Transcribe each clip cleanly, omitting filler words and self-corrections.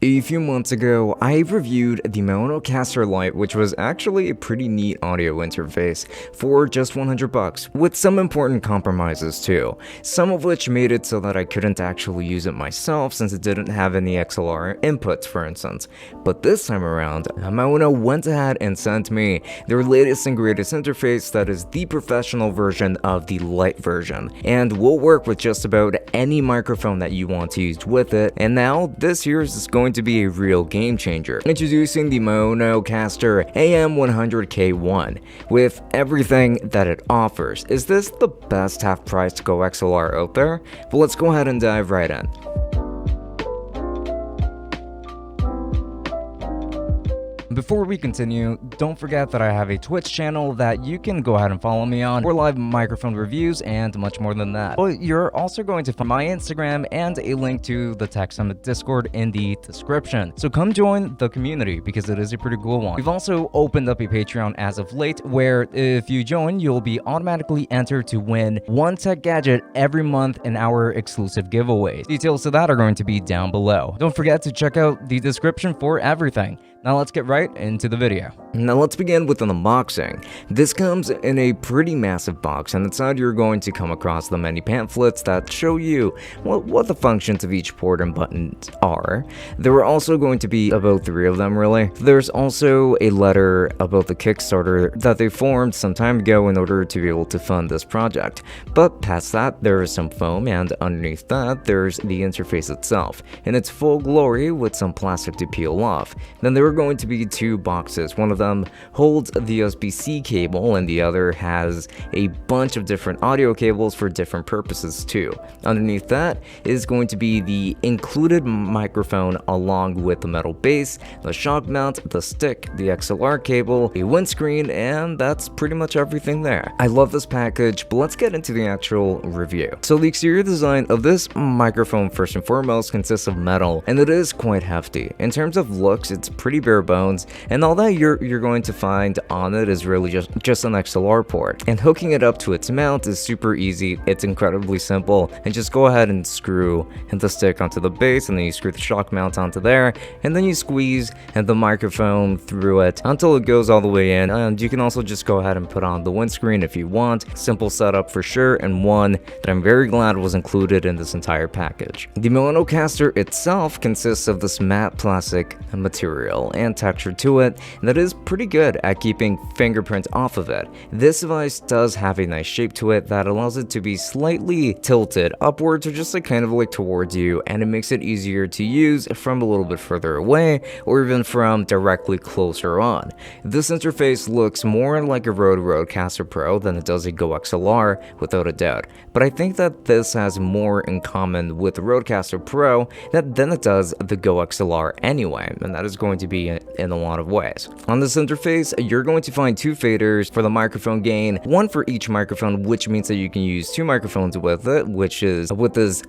A few months ago, I reviewed the Maonocaster Lite, which was actually a pretty neat audio interface for just $100, with some important compromises too, some of which made it so that I couldn't actually use it myself since it didn't have any XLR inputs, for instance. But this time around, Maono went ahead and sent me their latest and greatest interface that is the professional version of the Lite version, and will work with just about any microphone that you want to use with it. And now this here is going to be a real game changer. Introducing the Maonocaster AM100-K1 with everything that it offers. Is this the best half-priced GoXLR out there? Well, let's go ahead and dive right in. Before we continue, don't forget that I have a Twitch channel that you can go ahead and follow me on for live microphone reviews and much more than that. But you're also going to find my Instagram and a link to the Tech Summit Discord in the description. So come join the community because it is a pretty cool one. We've also opened up a Patreon as of late where if you join, you'll be automatically entered to win one tech gadget every month in our exclusive giveaways. Details to that are going to be down below. Don't forget to check out the description for everything. Now let's get right into the video. Now let's begin with an unboxing. This comes in a pretty massive box, and inside you're going to come across the many pamphlets that show you what the functions of each port and buttons are. There are also going to be about 3 of them really. There's also a letter about the Kickstarter that they formed some time ago in order to be able to fund this project. But past that, there is some foam, and underneath that, there's the interface itself in its full glory with some plastic to peel off. Then there are going to be 2 boxes. One of them holds the USB-C cable and the other has a bunch of different audio cables for different purposes too. Underneath that is going to be the included microphone along with the metal base, the shock mount, the stick, the XLR cable, a windscreen, and that's pretty much everything there. I love this package, but let's get into the actual review. So the exterior design of this microphone first and foremost consists of metal, and it is quite hefty. In terms of looks, it's pretty bare bones, and all that you're going to find on it is really just an XLR port. And hooking it up to its mount is super easy. It's incredibly simple, and just go ahead and screw the stick onto the base, and then you screw the shock mount onto there, and then you squeeze the microphone through it until it goes all the way in. And you can also just go ahead and put on the windscreen if you want. Simple setup for sure, and one that I'm very glad was included in this entire package. The Maonocaster itself consists of this matte plastic material and texture to it that is pretty good at keeping fingerprints off of it. This device does have a nice shape to it that allows it to be slightly tilted upwards or just kind of towards you, and it makes it easier to use from a little bit further away or even from directly closer on. This interface looks more like a Rode Rodecaster Pro than it does a GoXLR, without a doubt, but I think that this has more in common with the Rodecaster Pro than it does the GoXLR anyway, and that is going to be in a lot of ways. On this interface, you're going to find 2 faders for the microphone gain, one for each microphone, which means that you can use 2 microphones with it, which is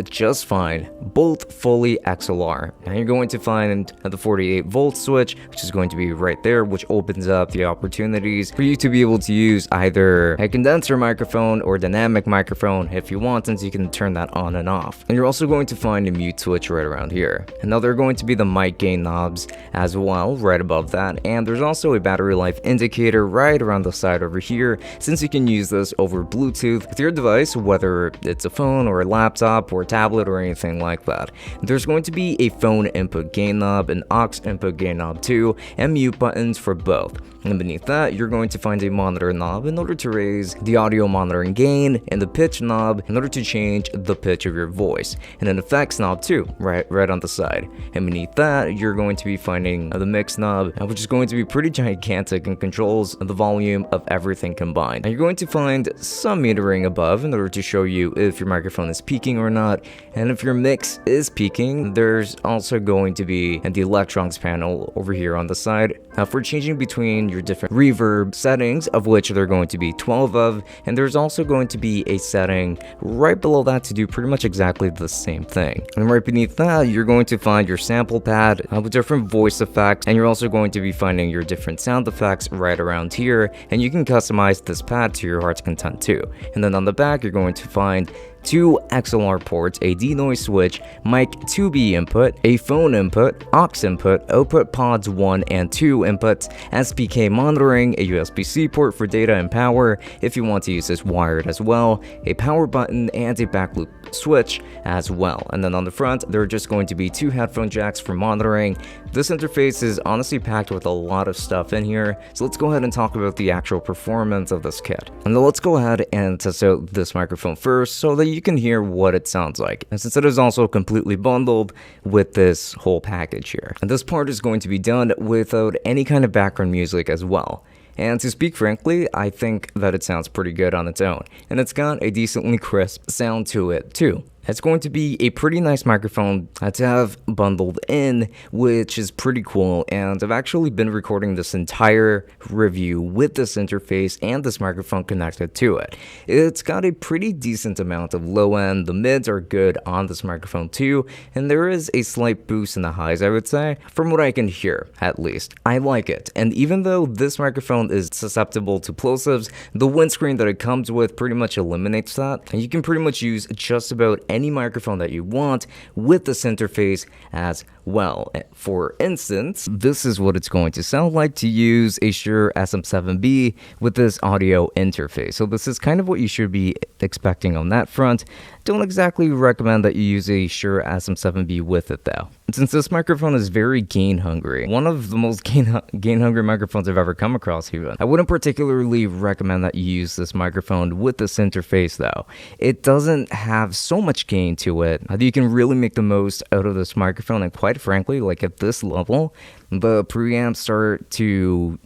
just fine, both fully XLR. And you're going to find the 48 volt switch, which is going to be right there, which opens up the opportunities for you to be able to use either a condenser microphone or dynamic microphone if you want, since you can turn that on and off. And you're also going to find a mute switch right around here. And now there are going to be the mic gain knobs as well right above that, and there's also a battery life indicator right around the side over here, since you can use this over Bluetooth with your device, whether it's a phone or a laptop or a tablet or anything like that. There's going to be a phone input gain knob, an aux input gain knob too, and mute buttons for both. And beneath that, you're going to find a monitor knob in order to raise the audio monitoring gain, and the pitch knob in order to change the pitch of your voice, and an effects knob too, right on the side. And beneath that, you're going to be finding the mix knob, which is going to be pretty gigantic and controls the volume of everything combined. And you're going to find some metering above in order to show you if your microphone is peaking or not, and if your mix is peaking, there's also going to be the electronics panel over here on the side for changing between your different reverb settings, of which there are going to be 12 of, and there's also going to be a setting right below that to do pretty much exactly the same thing. And right beneath that, you're going to find your sample pad with different voice effects, and you're also going to be finding your different sound effects right around here, and you can customize this pad to your heart's content too. And then on the back, you're going to find 2 XLR ports, a denoise switch, mic 2B input, a phone input, aux input, output pods 1 and 2 inputs, SPK monitoring, a USB-C port for data and power if you want to use this wired as well, a power button, and a back loop switch as well. And then on the front, there are just going to be 2 headphone jacks for monitoring. This interface is honestly packed with a lot of stuff in here, so let's go ahead and talk about the actual performance of this kit. And then let's go ahead and test out this microphone first so that you can hear what it sounds like, and since it is also completely bundled with this whole package here. And this part is going to be done without any kind of background music as well. And to speak frankly, I think that it sounds pretty good on its own, and it's got a decently crisp sound to it too. It's going to be a pretty nice microphone to have bundled in, which is pretty cool, and I've actually been recording this entire review with this interface and this microphone connected to it. It's got a pretty decent amount of low end, the mids are good on this microphone too, and there is a slight boost in the highs, I would say, from what I can hear at least. I like it, and even though this microphone is susceptible to plosives, the windscreen that it comes with pretty much eliminates that, and you can pretty much use just about any microphone that you want with this interface as well. For instance, this is what it's going to sound like to use a Shure SM7B with this audio interface. So this is kind of what you should be expecting on that front. Don't exactly recommend that you use a Shure SM7B with it though, since this microphone is very gain hungry. One of the most gain hungry microphones I've ever come across even. I wouldn't particularly recommend that you use this microphone with this interface though. It doesn't have so much gain to it. You can really make the most out of this microphone, and quite frankly, like at this level, the preamps start to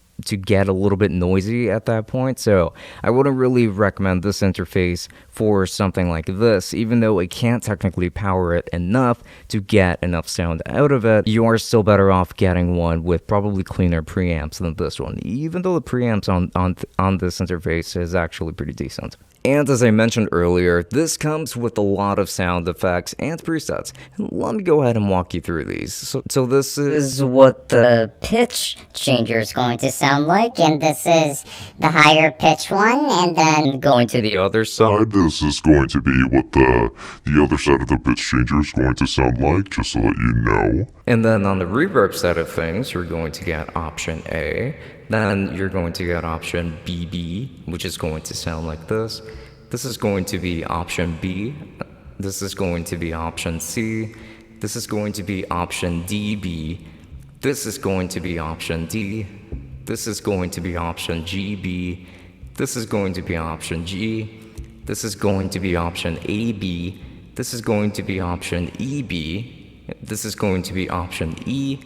get a little bit noisy at that point, so I wouldn't really recommend this interface for something like this. Even though it can't technically power it enough to get enough sound out of it, you are still better off getting one with probably cleaner preamps than this one, even though the preamps on this interface is actually pretty decent. And as I mentioned earlier, this comes with a lot of sound effects and presets. Let me go ahead and walk you through these. So this is what the pitch changer is going to sound like, and this is the higher pitch one, and then going to the other side. This is going to be what the other side of the pitch changer is going to sound like, just so that you know. And then on the reverb side of things, you're going to get option A. Then you're going to get option BB, which is going to sound like this. This is going to be option B. This is going to be option C. This is going to be option DB. This is going to be option D. This is going to be option GB. This is going to be option G. This is going to be option AB. This is going to be option EB. This is going to be option E.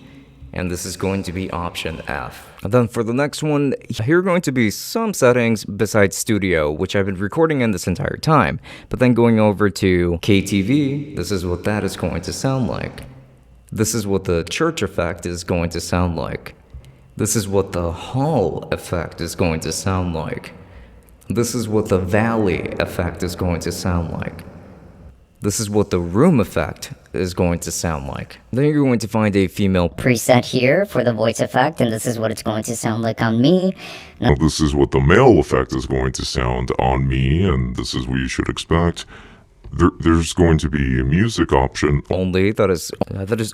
And this is going to be option F. And then for the next one, here are going to be some settings besides studio, which I've been recording in this entire time. But then going over to KTV, this is what that is going to sound like. This is what the church effect is going to sound like. This is what the hall effect is going to sound like. This is what the valley effect is going to sound like. This is what the room effect is going to sound like. Then you're going to find a female preset here for the voice effect, and this is what it's going to sound like on me. Now this is what the male effect is going to sound on me, and this is what you should expect. There's going to be a music option only that is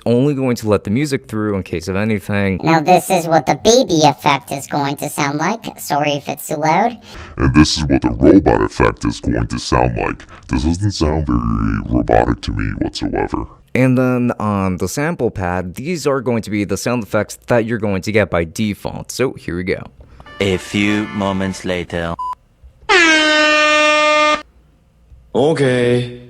only going to let the music through in case of anything. Now this is what the baby effect is going to sound like. Sorry if it's too loud. And this is what the robot effect is going to sound like. This doesn't sound very robotic to me whatsoever. And then on the sample pad, these are going to be the sound effects that you're going to get by default. So here we go. A few moments later. Okay.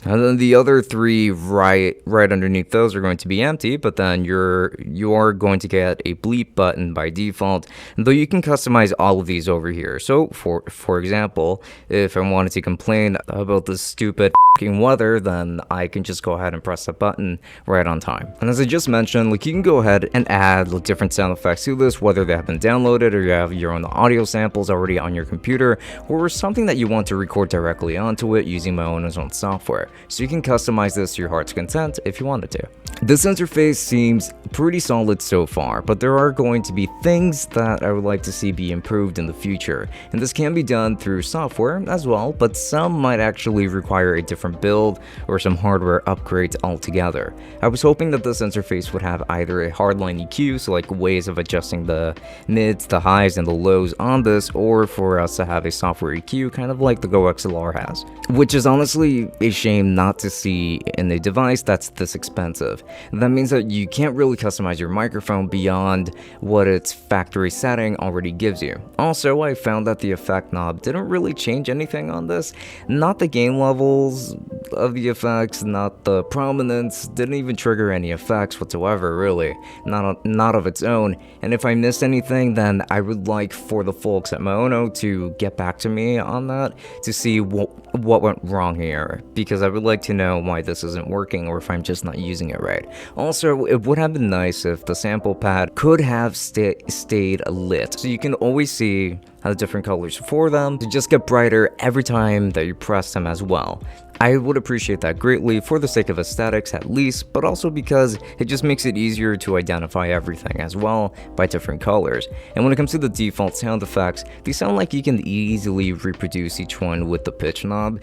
And then the other three right underneath those are going to be empty, but then you are going to get a bleep button by default, though you can customize all of these over here. So for example, if I wanted to complain about this stupid f***ing weather, then I can just go ahead and press the button right on time. And as I just mentioned, like, you can go ahead and add different sound effects to this, whether they have been downloaded or you have your own audio samples already on your computer, or something that you want to record directly onto it using Maono's own software. so you can customize this to your heart's content if you wanted to. This interface seems pretty solid so far, but there are going to be things that I would like to see be improved in the future, and this can be done through software as well, but some might actually require a different build or some hardware upgrades altogether. I was hoping that this interface would have either a hardline EQ, so like ways of adjusting the mids, the highs, and the lows on this, or for us to have a software EQ kind of like the GoXLR has, which is honestly a shame not to see in a device that's this expensive. That means that you can't really customize your microphone beyond what its factory setting already gives you. Also, I found that the effect knob didn't really change anything on this. Not the gain levels of the effects, not the prominence, didn't even trigger any effects whatsoever, really. Not of its own. And if I missed anything, then I would like for the folks at Maono to get back to me on that to see what went wrong here, because I would like to know why this isn't working or if I'm just not using it right. Also, it would have been nice if the sample pad could have stayed lit, so you can always see the different colors for them to just get brighter every time that you press them as well. I would appreciate that greatly for the sake of aesthetics at least, but also because it just makes it easier to identify everything as well by different colors. And when it comes to the default sound effects, they sound like you can easily reproduce each one with the pitch knob,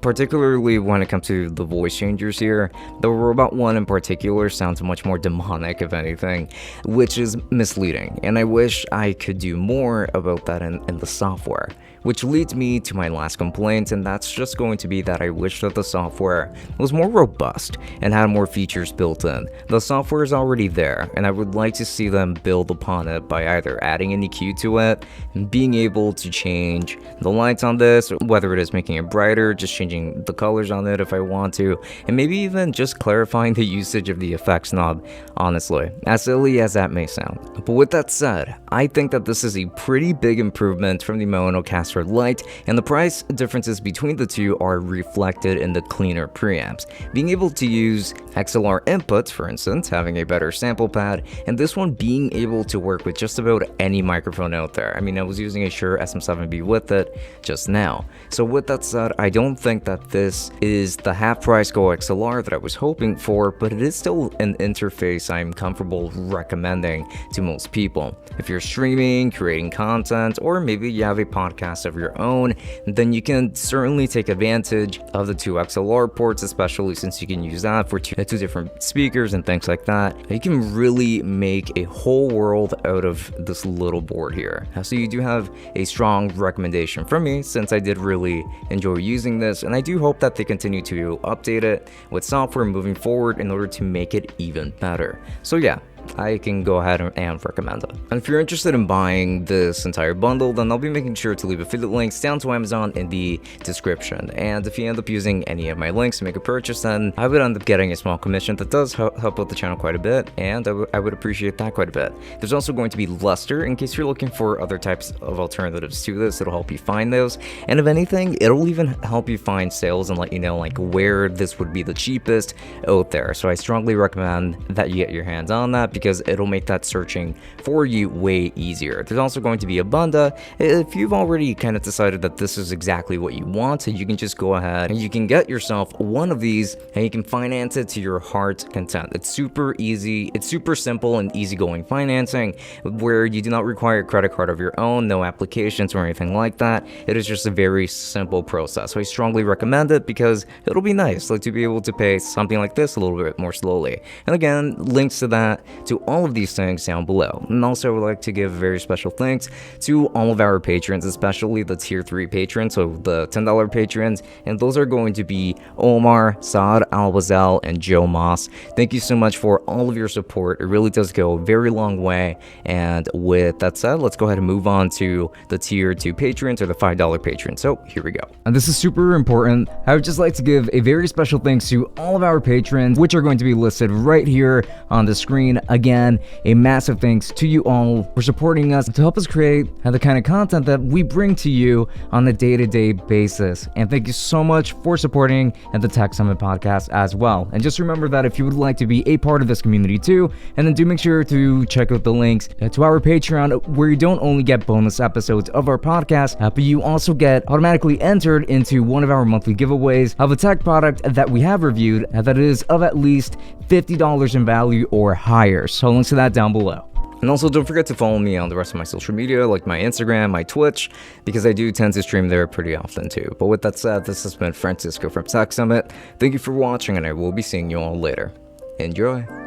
particularly when it comes to the voice changers here. The robot one in particular sounds much more demonic if anything, which is misleading, and I wish I could do more about that in the software. Which leads me to my last complaint, and that's just going to be that I wish that the software was more robust and had more features built in. The software is already there, and I would like to see them build upon it by either adding an EQ to it, and being able to change the lights on this, whether it is making it brighter, just changing the colors on it if I want to, and maybe even just clarifying the usage of the effects knob, honestly, as silly as that may sound. But with that said, I think that this is a pretty big improvement from the Maonocaster Lite, and the price differences between the two are reflected in the cleaner preamps. Being able to use XLR inputs, for instance, having a better sample pad, and this one being able to work with just about any microphone out there. I mean, I was using a Shure SM7B with it just now. So with that said, I don't think that this is the half-price GoXLR that I was hoping for, but it is still an interface I'm comfortable recommending to most people. If you're streaming, creating content, or maybe you have a podcast of your own, then you can certainly take advantage of the two XLR ports, especially since you can use that for two different speakers and things like that. You can really make a whole world out of this little board here. So you do have a strong recommendation from me, since I did really enjoy using this, and I do hope that they continue to update it with software moving forward in order to make it even better. So yeah, I can go ahead and recommend it. And if you're interested in buying this entire bundle, then I'll be making sure to leave affiliate links down to Amazon in the description. And if you end up using any of my links to make a purchase, then I would end up getting a small commission that does help out the channel quite a bit, and I would appreciate that quite a bit. There's also going to be Luster in case you're looking for other types of alternatives to this. It'll help you find those, and if anything, it'll even help you find sales and let you know like where this would be the cheapest out there. So I strongly recommend that you get your hands on that, because it'll make that searching for you way easier. There's also going to be ABUNDA. If you've already kind of decided that this is exactly what you want, you can just go ahead and you can get yourself one of these and you can finance it to your heart's content. It's super easy, it's super simple and easygoing financing where you do not require a credit card of your own, no applications or anything like that. It is just a very simple process. So I strongly recommend it because it'll be nice like to be able to pay something like this a little bit more slowly. And again, links to that, to all of these things down below. And also I would like to give very special thanks to all of our patrons, especially the tier 3 patrons, so the $10 patrons, and those are going to be Omar, Saad Alwazel, and Joe Moss. Thank you so much for all of your support. It really does go a very long way. And with that said, let's go ahead and move on to the tier 2 patrons, or the $5 patrons. So here we go. And this is super important. I would just like to give a very special thanks to all of our patrons, which are going to be listed right here on the screen. Again, a massive thanks to you all for supporting us to help us create the kind of content that we bring to you on a day-to-day basis. And thank you so much for supporting the Tech Summit podcast as well. And just remember that if you would like to be a part of this community too, and then do make sure to check out the links to our Patreon, where you don't only get bonus episodes of our podcast, but you also get automatically entered into one of our monthly giveaways of a tech product that we have reviewed that is of at least $50 in value or higher. So links to that down below. And also don't forget to follow me on the rest of my social media, like my Instagram, my Twitch, because I do tend to stream there pretty often too. But with that said, this has been Francisco from Tech Summit. Thank you for watching, and I will be seeing you all later. Enjoy!